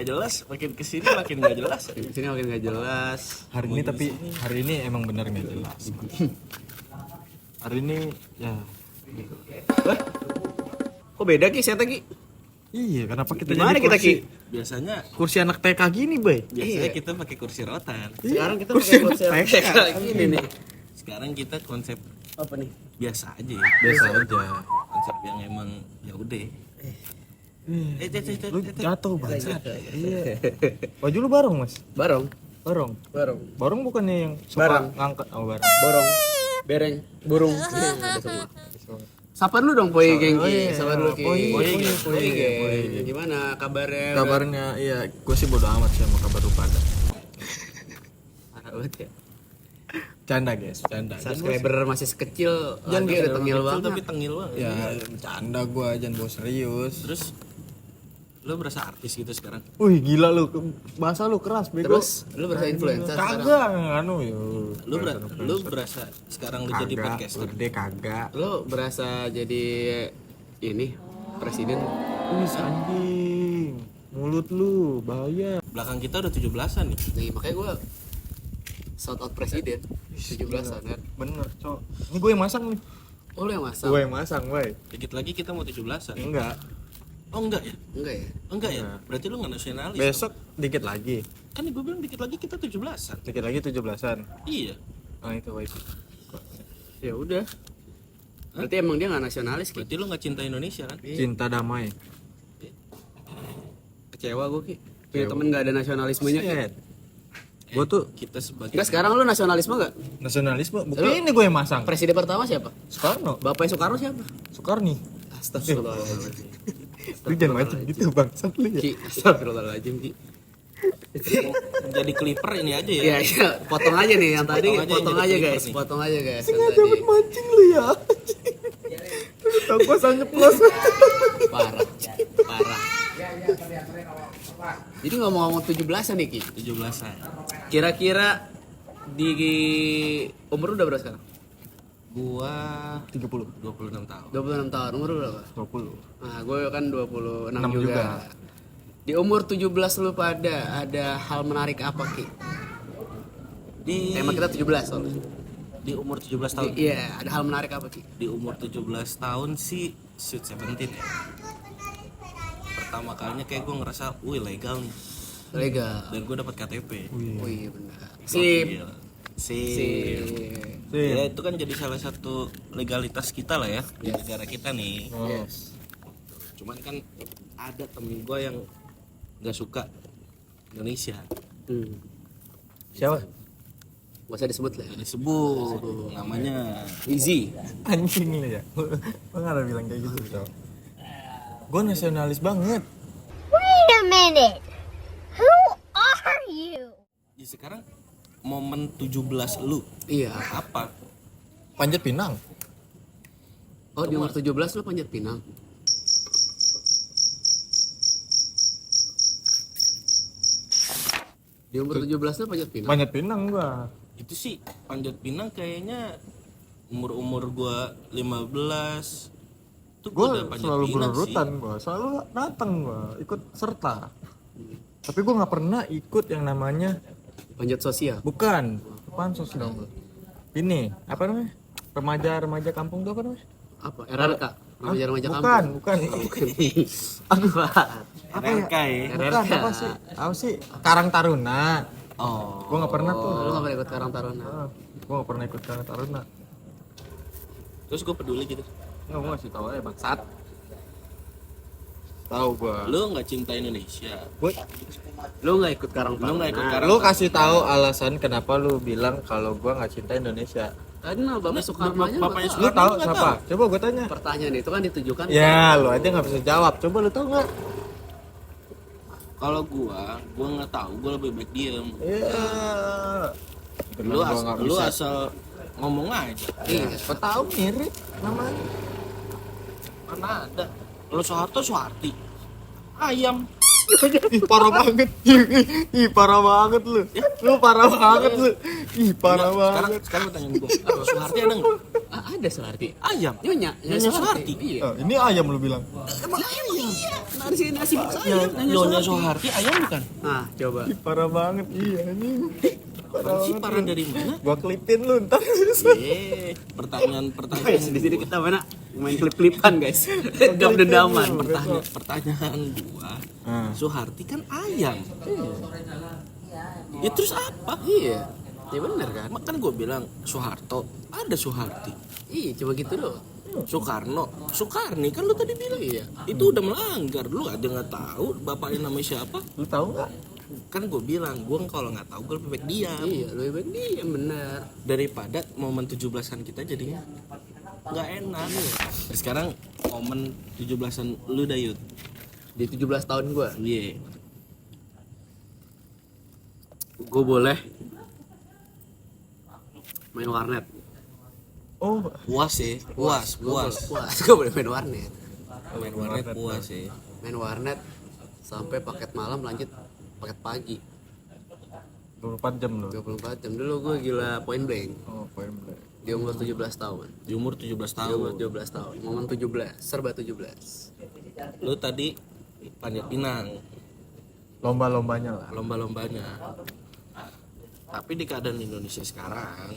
nggak jelas, makin kesini makin nggak jelas. Kesini makin nggak jelas. Hari ini emang benar nggak jelas. Hari ini ya. Wah, kok beda Ki? Saya Ki? Iya, kenapa kita Gimana jadi kita kursi, Ki? Biasanya anak TK gini, Bay? biasanya kita pakai kursi rotan. Sekarang kita Kursi pakai anak konsep TK. kayak gini nih. Sekarang kita konsep Apa nih? biasa aja. Biasa aja. Konsep yang emang ya udah. Lu jatuh banget. Iya. Baju lu barong, Mas? Barong. Barong. Barong. Barong bukannya yang suka Barang. ngangkat barang. Borong. Bereng. Burung. Ada semua. Sapa dulu dong Poi geng Ki. Sapa dulu Ki. Poi geng. Gimana kabarnya? Kabarnya iya, gue sih bodo amat sih sama kabar lu pada. Parah banget ya. Canda, guys, canda. Subscriber masih sekecil, Jangan lagi udah tengil Kecil banget. tapi tengil banget. Ya, canda gua, jangan bawa serius. Terus lu berasa artis gitu sekarang? Wih, gila lu. Bahasa lu keras, bego. Terus lu berasa influencer sekarang? Kagak, anu ya. Lu berasa sekarang lu jadi podcaster? Udah kagak. Lu berasa jadi ini presiden? Wih, anjing. Mulut lu bahaya. Belakang kita udah 17-an nih. Nih makanya gua shout out presiden 17-an kan. Bener, Cok. Ini gue yang masang nih. Oh lu yang masak? Gue yang masang, boy. Dikit lagi kita mau 17-an. Enggak. Oh enggak ya? Enggak ya? Oh, enggak ya? Berarti lu nggak nasionalis. Besok dikit lagi. Kan gue bilang dikit lagi kita 17-an. Dikit lagi 17-an. Iya. Nah, itu wait. Ya udah. Berarti emang dia nggak nasionalis Ki? Berarti lu nggak cinta Indonesia kan? Cinta damai. Kecewa gua Ki. Punya temen nggak ada nasionalismenya Ki. Shit. Gue tuh Kita sebagai Enggak, sekarang lu nasionalisme nggak? nasionalisme. Lu- Bukti ini gue yang masang. Presiden pertama siapa? Soekarno. Bapaknya Soekarno siapa? Soekarni. Astagfirullahaladzim. Lu jangan macam gitu bangsat lu ya. Ki, astagfirullahaladzim Ki. jadi clipper ini aja ya. Iya, iya, potong aja nih yang tadi, Potong aja potong yang aja jadi guys, clipper nih. potong aja guys. yang Sengaja tadi. buat mancing lu ya. Lu tau gue asal nyeplos. Parah, parah. Jadi ngomong-ngomong 17-an nih Ki. 17-an. Kira-kira di umur lu udah berapa sekarang? Gua 30. 26 tahun. 26 tahun, umur lu berapa? 20. Nah, gue kan 26 6 juga. juga. Di umur 17 lu pada ada hal menarik apa Ki? Di Tema kita 17 soalnya. di umur 17 tahun. Iya, ada hal menarik apa Ki? Di umur 17 tahun sih Sweet 17 ya. Pertama kalinya kayak gue ngerasa, wih legal nih. Legal. Dan gue dapat KTP. Oh iya benar. Gokil. Sip. Sip. Ya itu kan jadi salah satu legalitas kita lah ya di negara kita nih. Yes. Cuman kan ada temen gue yang nggak suka Indonesia. Siapa? Gak usah disebut lah. Jadi sebut namanya Easy. Anjing lu ya. Gue gak ada bilang kayak gitu, Cok. Gue nasionalis banget. Wait a minute. Who are you? di sekarang momen 17 lu Iya. apa? Panjat Pinang. Oh di umur 17 lu panjat pinang. Di umur 17 lu panjat pinang. Panjat Pinang gua. Itu sih panjat pinang kayaknya umur gua 15 tuh Gua udah panjat selalu pinang berurutan sih. gua, selalu datang gua, ikut serta. Tapi gua nggak pernah ikut yang namanya Panjat sosial. bukan pansos dong. Ini apa namanya? Remaja kampung tuh apa namanya? Apa? RRK. Remaja-remaja Bukan, kampung. bukan. Aduh, Apa ya? RRK ya? Bukan, RRK. apa sih? Apa sih? Karang Taruna. Oh. Gua nggak pernah tuh. Lu gak pernah ikut Karang Taruna? Gua nggak pernah ikut Karang Taruna. Terus gua peduli gitu. Nggak, gua ngasih tahu aja bangsat. Tahu gua. Lu nggak cinta Indonesia. Lu gak ikut Karang Taruna? Lu nggak ikut Karang Lu kasih tahu alasan kenapa lu bilang kalau gua nggak cinta Indonesia. Tadi nama Bapak Soekarno aja Bapaknya nggak Lu Soekarno tahu nggak siapa? Coba gua tanya. tahu. Pertanyaan itu kan ditujukan Ya, lu aja nggak bisa jawab. Coba lu tahu nggak? Kalau gua nggak tahu, gua lebih baik diem. Iya. Lu asal ngomong aja. Iya. Siapa tahu mirip namanya. Mana ada? Kalau Soeharto Soeharti. Ayam. Ih, parah banget. Ih, parah banget lu. Lu parah banget lu. Ih, parah banget. Sekarang tanya gue, Soeharti ada nggak? Ada Soeharti. Ayam. Nyonya Soeharti. Iya. Ini ayam lu bilang. Emang ayam. Nah, di sini nasi bungkus ayam. Nyonya Soeharti ayam bukan? Nah, coba. Ih, parah banget. Iya anjing. Parah Si banget. parah dari mana? Gua klipin lu ntar. Pertanyaan Guys, di sini kita mana main klip-klipan, guys. Gap dendaman. Pertanyaan gua. Soeharti kan ayam. Ya terus apa? Iya. Ya benar kan? Kan gue bilang Soeharto, ada Soeharti. Iya, cuma gitu doang. Soekarno, Soekarni kan lu tadi bilang. Iya. Itu udah melanggar, lu aja nggak tahu bapaknya namanya siapa. Lu tahu enggak? Kan gue bilang, gue kalau nggak tahu gue lebih baik diam. Iya, lebih baik diam benar. Daripada momen 17-an kita jadinya nggak enak. Terus sekarang momen 17-an lu Dayut. Di 17 tahun gua, Iya. gua boleh main warnet. Oh, Puas ya, puas. Gua boleh main warnet. Main warnet puas ya. Main warnet sampai paket malam lanjut paket pagi. 24 jam lu. 24 jam dulu gua gila point blank Oh, poin blank. di umur 17 tahun. Di umur 17 Di umur tahun. 17 tahun. Momen 17, serba 17. Lu tadi Panjat Pinang, Lomba-lombanya lah. lomba-lombanya. Tapi di keadaan Indonesia sekarang,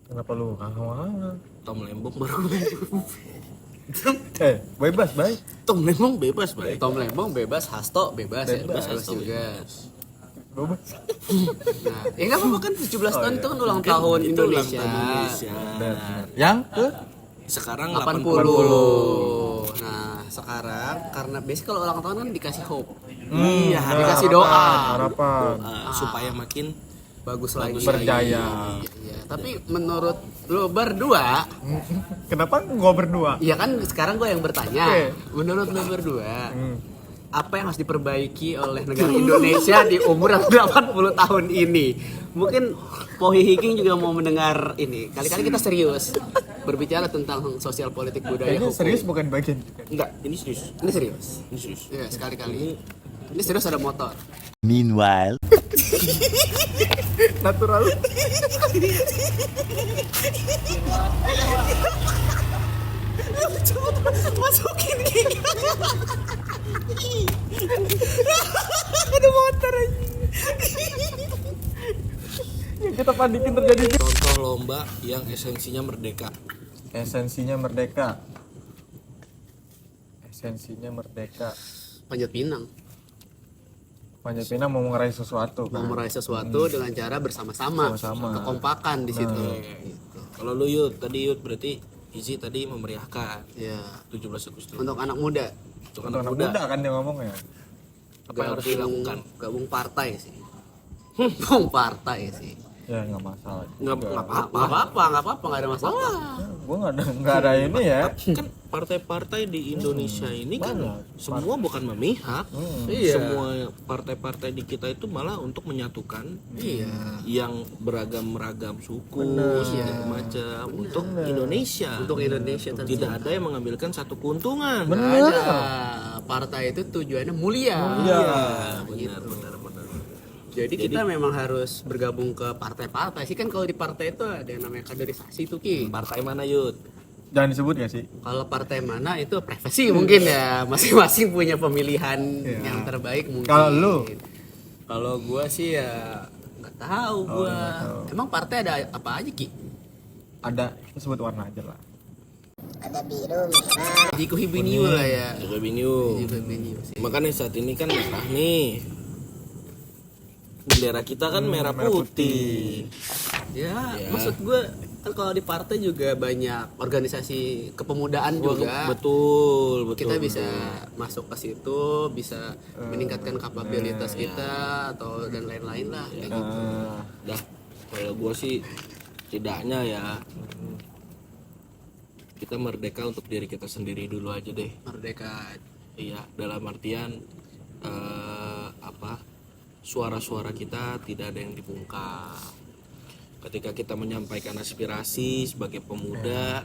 Kenapa lu nganga-nganga? Tom Lembong baru Bebas, baik. Tom Lembong bebas, Bay. Tom Lembong bebas, Hasto bebas, ya. Bebas, Bebas Hasto juga. Bebas. Nah, ya nggak apa-apa kan 17 tahun itu kan ulang Kan tahun itu ulang Indonesia. tahun Indonesia. Benar. Yang ke Sekarang 80. Nah, sekarang karena biasanya kalau ulang tahun kan dikasih hope. Iya, Dikasih doa. Harapan. supaya makin Bagus lagi. Berjaya. Iya, tapi menurut lu berdua, Kenapa gua berdua? ya kan sekarang gue yang bertanya. Oke. Menurut lu berdua, apa yang harus diperbaiki oleh negara Indonesia di umur 80 tahun ini? Mungkin Pohi Hiking juga mau mendengar ini. Kali-kali kita serius berbicara tentang sosial politik budaya Kayaknya hukum. serius bukan bagian. enggak, ini serius. Ini serius. Ini serius. Iya, sekali-kali. Ini serius ada motor. Meanwhile, Natural. Masukin gigi. Ada motor aja. Yang kita panikin terjadi. Contoh lomba yang esensinya merdeka. Esensinya merdeka. Esensinya merdeka. Panjat Pinang. Panjat Pinang mau meraih sesuatu Mau kan. meraih sesuatu dengan cara bersama-sama. Bersama-sama. Kekompakan di situ. Kalau lu Yud, tadi Yud berarti Izzy tadi memeriahkan Ya. 17 Agustus. Untuk anak muda, Untuk Untuk anak muda kan dia ngomongnya. Apa yang harus dilakukan? Gabung partai sih. Gabung partai sih. Ya nggak masalah. Nggak apa-apa. Nggak apa-apa, nggak ada masalah. Gue nggak ada ini ya. Kan partai-partai di Indonesia ini kan banyak. semua bukan memihak. Iya. Semua partai-partai di kita itu malah untuk menyatukan Iya. yang beragam-ragam suku segala macam untuk Indonesia. Untuk Indonesia tentu. Tidak ada yang mengambilkan satu keuntungan. Nggak ada. Partai itu tujuannya mulia. Iya, benar. Jadi kita memang harus bergabung ke partai-partai sih kan kalau di partai itu ada yang namanya kaderisasi tuh Ki. Partai mana Yud? Jangan disebut ya sih. Kalau partai mana itu privasi mungkin ya masing-masing punya pemilihan yang terbaik mungkin. Kalau lu? Kalau gua sih ya nggak tahu gua. Emang partai ada apa aja Ki? Ada kita sebut warna aja lah. Jiko Hibiniu lah ya. Juga Binyu. Jiko Hibiniu sih. Makanya saat ini kan merah nih. Bendera kita kan merah putih. Ya, maksud gua kan kalau di partai juga banyak organisasi kepemudaan juga. Betul. Kita bisa masuk ke situ, bisa meningkatkan kapabilitas kita atau dan lain-lain lah kayak gitu. Dah, kalau gua sih tidaknya ya kita merdeka untuk diri kita sendiri dulu aja deh. Merdeka. Iya, dalam artian suara-suara kita tidak ada yang dibungkam. Ketika kita menyampaikan aspirasi sebagai pemuda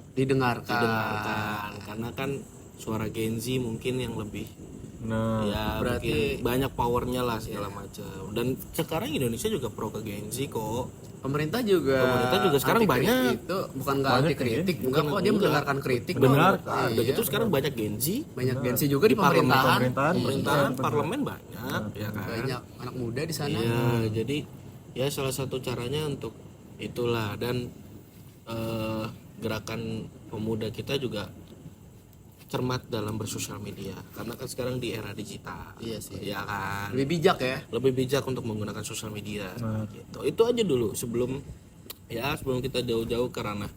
Didengarkan. karena kan suara Gen Z mungkin yang lebih Nah, ya berarti- mungkin banyak powernya lah segala macam. Dan sekarang Indonesia juga pro ke Gen Z kok. Pemerintah juga sekarang anti kritik. banyak. Itu bukan nggak anti kritik, enggak kok, dia mendengarkan kritik. Benar. Udah gitu sekarang banyak Gen Z, Banyak Gen Z juga di pemerintahan. pemerintahan, parlemen banyak, ya kan. Banyak anak muda di sana. Iya, jadi ya salah satu caranya untuk itulah. Dan gerakan pemuda kita juga cermat dalam bersosial media karena kan sekarang di era digital. Iya sih. Ya kan. Lebih bijak ya. Lebih bijak untuk menggunakan sosial media. Gitu. Itu aja dulu sebelum kita jauh-jauh ke ranah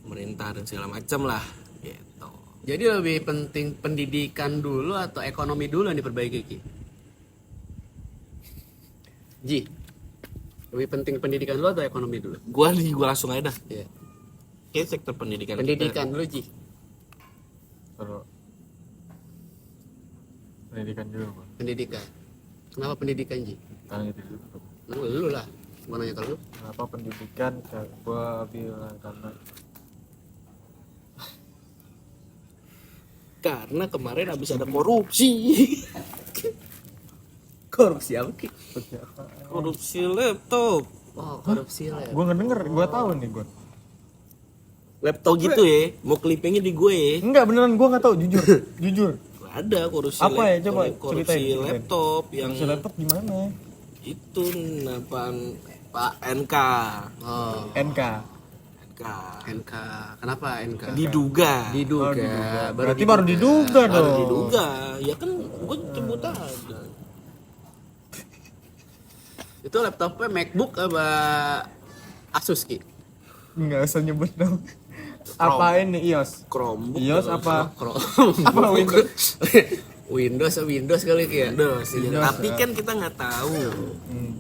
pemerintah dan segala macam lah. Gitu. Jadi lebih penting pendidikan dulu atau ekonomi dulu yang diperbaiki, Ki? Ji, lebih penting pendidikan dulu atau ekonomi dulu? Gua langsung aja dah. Iya. Kayak sektor pendidikan. Pendidikan dulu, Ji. kalau pendidikan juga Bang. Pendidikan. Kenapa pendidikan, Ji? Tanya itu dulu. Lu lah. Gua nanya ke lu. Kenapa pendidikan? Gua bilang Karena kemarin habis ada korupsi. Korupsi apa, Ki? Korupsi laptop. Oh, korupsi lah. Gua nggak denger, gua tahu nih gua. Laptop gitu ya, mau clippingnya di gue ya. Enggak beneran gua nggak tahu, jujur. Jujur. Ada korupsi Apa ya? Coba korupsi ceritain. laptop yang Si laptop gimana? itu napaan Pak NK. Oh, NK. NK. NK. Kenapa NK? Diduga. Diduga. Berarti baru diduga Baru dong. diduga. Ya kan gue sebut aja. Itu laptopnya MacBook apa Asus, Ki? Enggak usah nyebut dong. Apa ini iOS? Chromebook. iOS apa? Apa Windows? Windows kali, Ki ya? Windows, iya. Windows, Tapi kan kita nggak tahu. Hmm.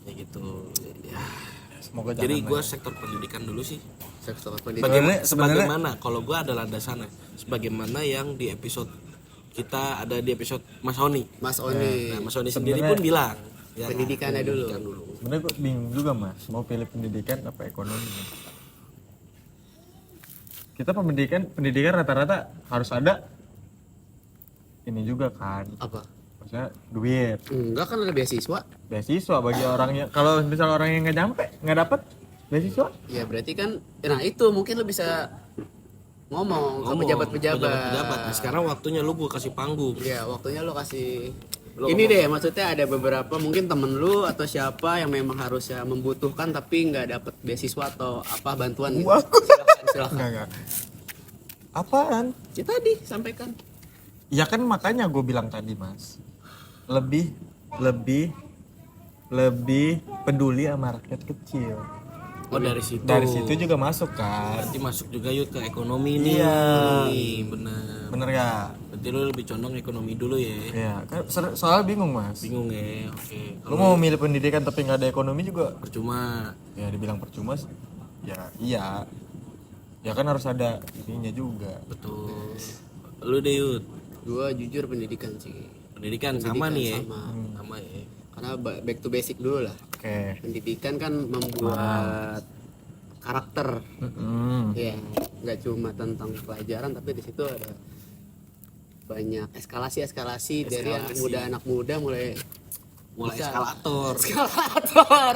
Ya gitu. Ya. Semoga Jadi jangan gue lah. sektor pendidikan dulu sih. Sektor pendidikan. Sebenarnya- Sebagaimana kalau gue ada landasannya. Sebagaimana yang di episode kita ada di episode Mas Oni. Mas Oni. Nah, Mas Oni sendiri Sebenarnya- pun bilang ya, Pendidikannya dulu. pendidikan dulu. Sebenarnya gue bingung juga Mas, mau pilih pendidikan apa ekonomi? Kita pendidikan rata-rata harus ada ini juga kan, Apa? maksudnya duit, Enggak, kan ada beasiswa. beasiswa bagi orang yang kalau misal orang yang nggak nyampe nggak dapat beasiswa. Ya berarti kan, nah itu mungkin lu bisa ngomong ke pejabat-pejabat. Nah, sekarang waktunya lu gue kasih panggung. Ya waktunya lu kasih. Lu Ini deh, maksudnya ada beberapa mungkin temen lu atau siapa yang memang harusnya membutuhkan tapi nggak dapat beasiswa atau apa bantuan gitu. Wah. Silakan. Enggak. Apaan? Ya tadi sampaikan. Ya kan makanya gue bilang tadi Mas, lebih peduli sama rakyat kecil. Oh dari situ. Dari situ juga masuk kan. Berarti masuk juga yuk ke ekonomi nih. Iya. Bener. Bener ya? Berarti lu lebih condong ekonomi dulu ya. Iya, kan soalnya bingung Mas. Bingung ya. Oke. Lu mau milih pendidikan tapi nggak ada ekonomi juga, Percuma. ya dibilang percuma sih. Ya iya. Ya kan harus ada ininya juga. Betul. Lu deh Yud. Gua jujur pendidikan sih. Pendidikan sama nih ya. Sama. Sama ya. Karena back to basic dulu lah. Oke. Pendidikan kan membuat karakter. Ya, nggak cuma tentang pelajaran tapi di situ ada banyak eskalasi dari anak muda mulai bisa. eskalator. Eskalator.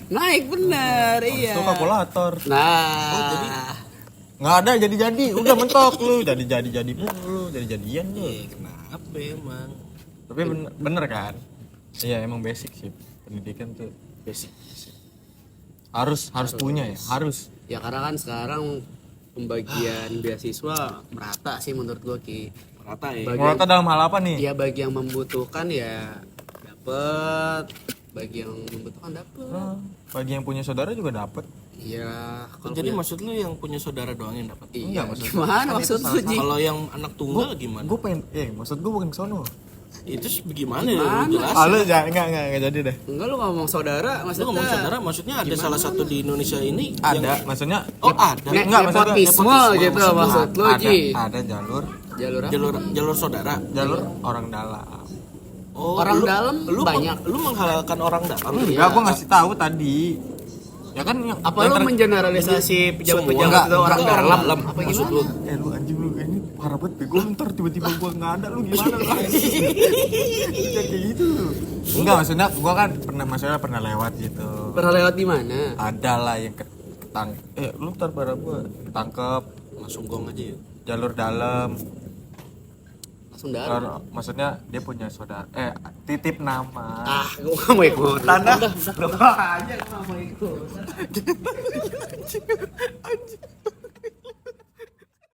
Naik bener, iya. Itu kalkulator. Nah, Nggak ada jadi udah mentok lu. Jadi mulu, jadi-jadian lu. Kenapa emang? Tapi bener kan? Iya emang basic sih. Pendidikan tuh Basic. harus punya ya, harus. ya karena kan sekarang pembagian beasiswa merata sih menurut gua, Ki. Rata ya. Merata dalam hal apa nih? Ya bagi yang membutuhkan ya dapet, bagi yang membutuhkan dapet. Bagi yang punya saudara juga dapat. Iya, kalau Jadi punya- maksud lu yang punya saudara doang yang dapat? iya, gimana maksud lu, Ji? Kalau yang anak tunggal gimana? Gue pengen, maksud gue bukan ke sono. Itu gimana ya? Lu jelasin. Ah, lu enggak jadi deh. Enggak, lu ngomong saudara Lu maksudnya. ngomong saudara, maksudnya ada salah satu di Indonesia ini Ada, maksudnya Oh ada. enggak maksudnya nepotisme gitu maksud lu, Ji. ada jalur Jalur apa? Jalur saudara. jalur orang dalam. Oh, Orang lu- dalam lu banyak. Lu menghalalkan orang dalam. Enggak, gue ngasih tahu tadi. Ya kan yang Apa lu mengeneralisasi pejabat-pejabat itu orang dalam? Apa maksud gimana? lu? lu anjing lu ini parah banget bego lu ntar tiba-tiba gua nggak ada lu gimana lu? Jangan kayak gitu lu. Enggak maksudnya gua kan pernah lewat gitu. Pernah lewat di mana? Ada lah yang lu ntar barang gua ketangkep Langsung gong aja ya. jalur dalam. Langsung dalam. Maksudnya dia punya saudara titip nama. Ah, gua nggak mau ikutan dah. Udah aja gua nggak mau ikut.